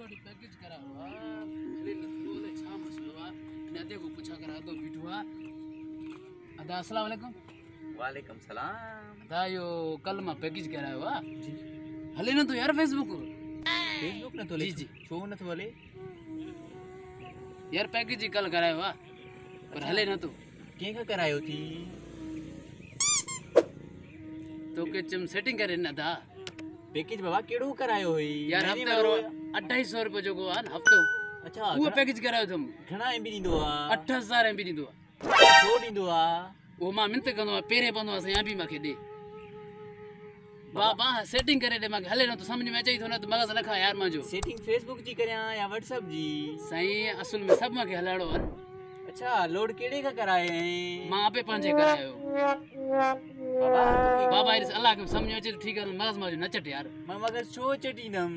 वडी पैकेज करा हुआ ले बोले छा मसलो नदे को पूछा करा दो बिठुआ अदा अस्सलाम वालेकुम। वालेकुम सलाम। अदा यो कल में पैकेज करा हुआ जी हले न तो यार फेसबुक न तो ले जी छो न तो वाले यार पैकेज ही कल करायो हुआ पर हले न तो के का करायो थी तो के चम सेटिंग करे न दा पैकेज बाबा केड़ो करायो होई यार हफ्ते और 2800 रुपए जो को आन हफ्तो अच्छा वो पैकेज करायो तुम घणा एमबी दींदो आ 8000 एमबी दीदो छो दींदो आ वो मां मिनत कंदो पेरे बंदो से या भी माके दे बाबा सेटिंग करे दे माके हले न तो समझ में अचई थो न तो मगज न खा यार मां जो सेटिंग फेसबुक जी करया या व्हाट्सएप जी सही असल में सब माके हलाड़ो हन अच्छा लोड केड़े का कराए हैं मां आपे पांजे करायो बाबा बाबा इस अल्लाह के समझ में अचे ठीक है मगज मां न चट यार मैं मगर छो चटीनम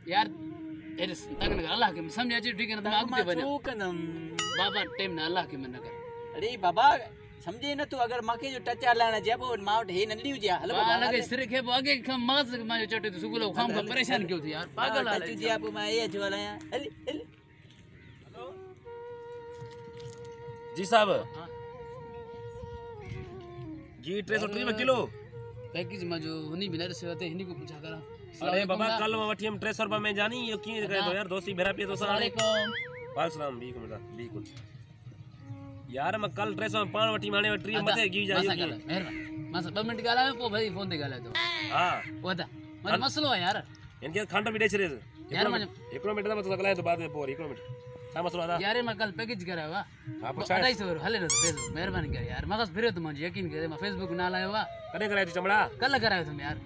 यार इस तगन अल्लाह के समझ अचे ठीक है ना आगते बने छो कनम बाबा टाइम ना अल्लाह के मन कर अरे बाबा समझे न तू अगर माके जो टच आलाना जेबो माउट हे नंदी हुजे हल बाबा लगे सिर के आगे मगज मां जो चटे तो सुगुलो खाम का परेशान क्यों थी यार पागल टच जे आप मैं ये जो लाया हल हल जी साहब जी 330 में किलो पैकेज में जो हुनी बिना से होते हिनी को पूछा करा अरे बाबा कल में वठी हम 300 रुपए में जानी ये की करे तो यार दोस्ती भेरा पिए तो अस्सलाम वालेकुम वालेकुम सलाम बिल्कुल यार मैं कल 300 में पान वठी माने ट्री मथे गी जाई मेहरबानी मां 2 मिनट गाला पो भाई फोन ते गाला तो हां ओदा माने मसलो है यार इनके खंड भी दे छरे यार माने 1 मिनट में तो गलाए तो बाद में पोर 1 मिनट सा मसलो आदा यार मैं कल पैकेज कराया हुआ हां तो 250 हले न फेसबुक मेहरबानी कर यार मगज फिरे तो मुझे यकीन करे मैं फेसबुक ना लायो हुआ कने कराई थी चमड़ा कल करायो तुम यार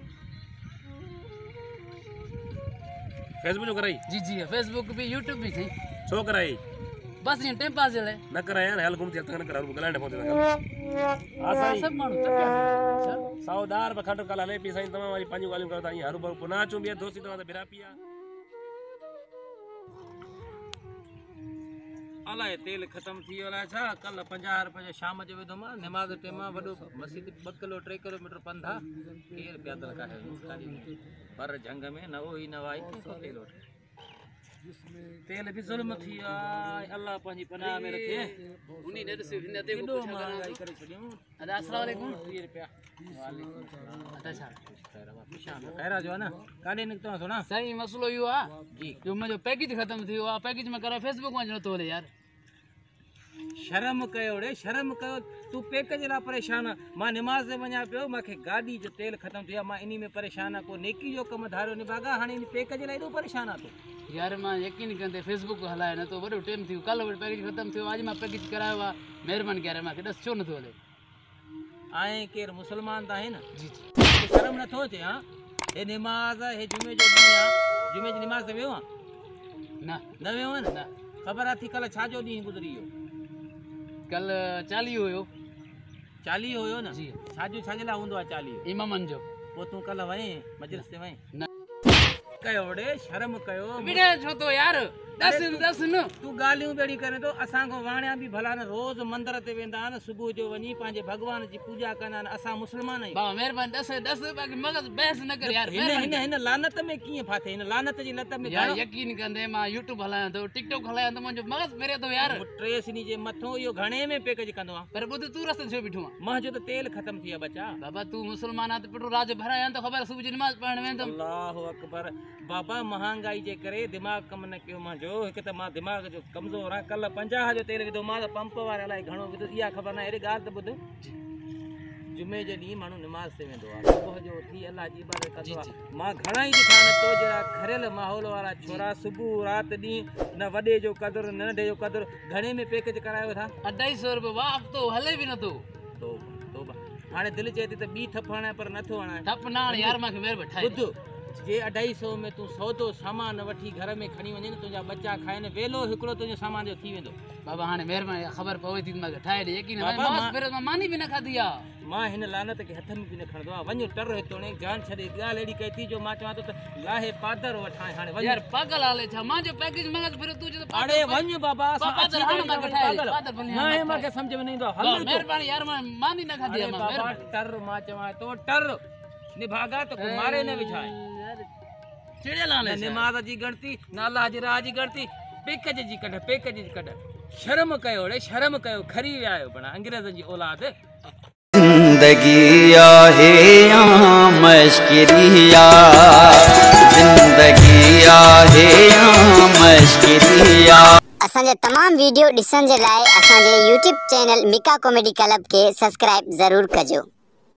फेसबुक जो कराई जी फेसबुक भी यूट्यूब भी थी छो कराई बस ये टाइम पास ले न कराया यार हेल घूम चलता न करा गलाने फोन ते आ सही सब मानू तक साउदार बखंड कल हले पी साईं तमाम वाली पांजी गालियों करता हर बार पुना चूं बिया दोस्ती तवा बिरा पिया अलाए तेल खत्म थी वाला छा कल 50 रुपए शाम जो वेदो मां नमाज टेमा वडो मस्जिद 2 किलो 3 किलोमीटर पंधा केर पैदल का है पर जंग में न होई न वाई तो तेल तेल भी जुल्म थी अल्लाह पांजी पनाह में रखे उनी ने से हिन ते को पूछा महंगाई करे छडियो अदा अस्सलाम वालेकुम 20 रुपया वालेकुम अच्छा खैरा जो है ना काडे निकतो थो ना सही मसलो यो आ जी जो मुझे पैकेज खत्म थी आ पैकेज में करा फेसबुक में न तो ले यार शर्म कयो रे शर्म कयो तू पैकेज ला परेशान मां नमाज से वञा पियो माखे गाड़ी जो तेल खत्म थिया मां इनी में परेशान आ को नेकी जो कम धारो निभागा हाणे इन पैकेज ला एडो परेशान आ तो यार मां यकीन कंदे फेसबुक हलाए न तो बड़ो टाइम थी कल पैकेज खत्म थियो आज मां पैकेज करायो आ मेहरबानी करे मां के 10 छो न तो ले आए केर मुसलमान ता है ना जी शर्म न थो थे हां ए नमाज हे जुमे जो दी आ जुमे जी नमाज ते वेयो ना न वेयो न खबर आ थी कल छा जो दी गुजरी यो कल 40 होयो 40 होयो न जी छाजो छाजला हुंदो आ 40 इमामन जो वो तू कल वए मजलिस ते वए न कयो रे शर्म कयो बिना छो तो यार 10 न तू गालियों बेड़ी करे तो असा को वाणिया भी भला न रोज मंदिर ते वेंदा न सुबह जो वनी पांजे भगवान जी पूजा करना असा मुसलमान ही बाबा मेहरबानी 10 बाकी मगज बहस न कर यार हिन लानत में किए फाथे हिन लानत जी लत में यार यकीन कंदे मां YouTube हलाया तो TikTok हलाया तो मुझे मगज फेरे तो यार ट्रेसनी जे मथो यो घणे में पैकेज कंदो आ पर बुध तू रस्ते छो बिठो मां जो तो तेल खत्म थिया बचा बाबा तू मुसलमान आ तो पेट्रोल राज भराया तो खबर सुबह जी नमाज पढ़ने वेंदम अल्लाहु अकबर बाबा महंगाई जे करे दिमाग कम न कयो मां जो एक त मां दिमाग जो कमजोर आ कल 50 जो तेल विधो मां पंप वाले लाई घणो विधो इया खबर ना एरी गाल त बुध जुमे जे दी मानु नमाज से वेंदो आ सुबह जो उठी अल्लाह जी इबादत करदो आ मां घणा ही दिखान तो जरा खरेल माहौल वाला छोरा सुबह रात दी न वडे जो कदर न नंढे जो कदर घणे में पैकेज करायो था 250 रुपए वाह तो हले भी न तो हाणे दिल चेती त बी थपणा पर नथो हणा थप ना यार मां के मेर बैठाई बुध जे 250 में तू सौदो सामान वठी घर में खणी वने तुजा बच्चा खाइन वेलो हिकड़ो तुजो सामान जो थी वेंदो बाबा हाने मेहरबानी खबर पवे थी मां ठाए दे यकीन मां फिर मानी भी न खादी आ मां हिन लानत के हथ में भी न खणदो आ वञो टर हितोने जान छडे गाल एडी कई थी जो मां चवा तो लाहे पादर वठाए हाने वञ यार पागल हाले छा मां जो पैकेज मगज फिर तू जो अरे वञ बाबा पादर हाने मां के ठाए पादर बनी मां मां के समझ में नहीं दो हल मेहरबानी यार मां मानी न खादी मां बाबा टर मां चवा तो टर निभागा तो मारे न विछाए कहिड़े नाले सां? निमाज़ जी गणती न अल्लाह जे राह जी गणती पेकज जी कढ पेकज जी कढ शर्म कयो रे शर्म कयो खरी विया आहियो पण अंग्रेज़नि जी औलाद जिंदगी आहे या मश्किरिया जिंदगी आहे या मश्किरिया। असांजे तमाम वीडियो ॾिसण जे लाइ असांजे YouTube चैनल मिका कॉमेडी क्लब के सब्सक्राइब ज़रूर कजो।